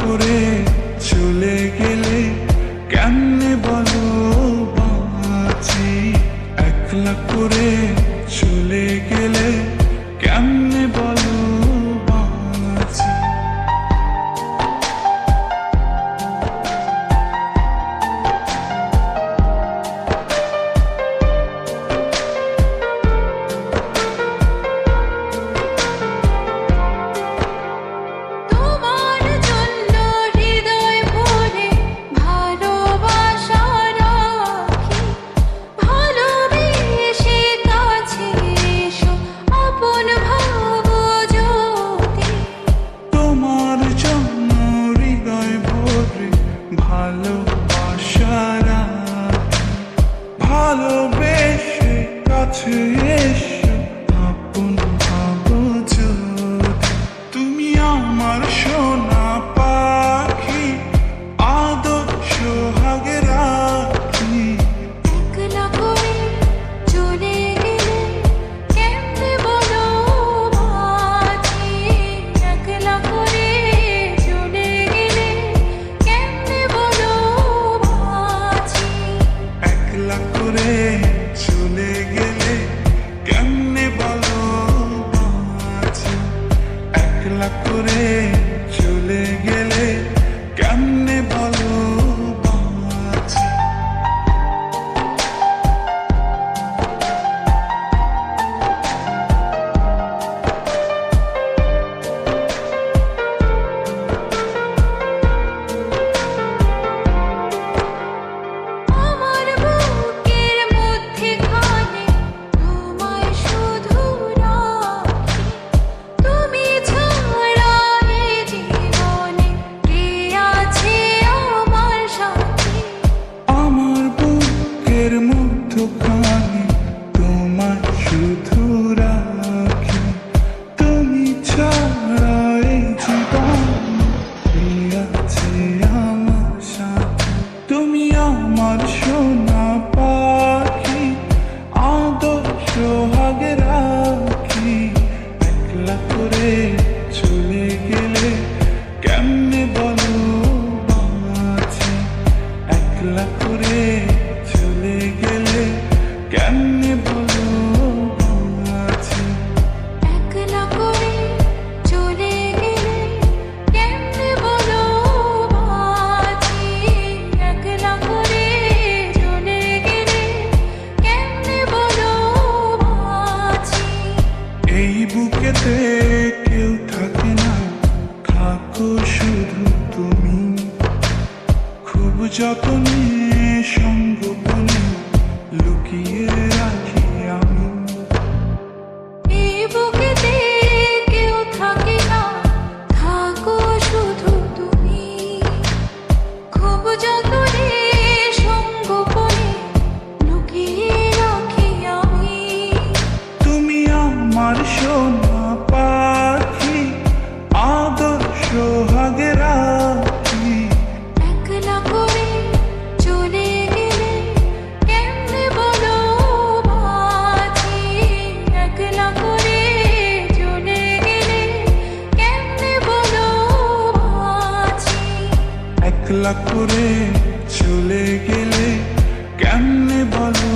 করে চলে গেলে কেমনে বলো বাঁচি, একলা করে চলে গেলে কেমনে বলো বাঁচি। ভালোবেসে কাছে এসো আপন ভাবো যদি, তুমি আমার সোনা পাখি আদর সোহাগে রাখি। একলা করে চলে গেলে কেমনে বলো বাঁচি, একলা করে চলে গেলে কেমনে বলো বাঁচি। একলা করে চলে গেলে কেমনে বলো বাঁচি, একলা করে চলে গেলে কেমনে বলো বাঁচি। আমার বুকের মধ্যে খানে তোমায় শুধু রাখি, তুমি ছাড়া এই জীবনে কে আছে আমার সাথী। আমার বুকের মধ্যখানে তোমার শুধু রাখি, তুমি ছাড়া এই জীবনে কে আছে আমার সাথে। তুমি আমার সোনা পাখি আদর সোহাগে রাখি, একলা করে চলে গেলে কেমনে বলো বাঁচি, একলা করে চলে গেলে কেমনে বলো বাঁচি। একলা করে চলে গেলে কেমনে বলো বাঁচি, একলা করে চলে গেলে কেমনে বলো বাঁচি। এই বুকেতে কেউ থাকে না, থাকো শুধু তুমি, খুব যতনে সঙ্গোপনে লুকিয়ে রাখি আমি। এই বুকেতে কেউ থাকে না, থাকো শুধু তুমি, খুব যতনে সঙ্গোপনে লুকিয়ে রাখি আমি। তুমি আমার সোনা পাখি আদর সোহাগে রাখি, একলা করে চলে গেলে কেমনে বলো বাঁচি, একলা করে চলে গেলে কেমনে বলো বাঁচি। একলা করে চলে গেলে কেমনে বলো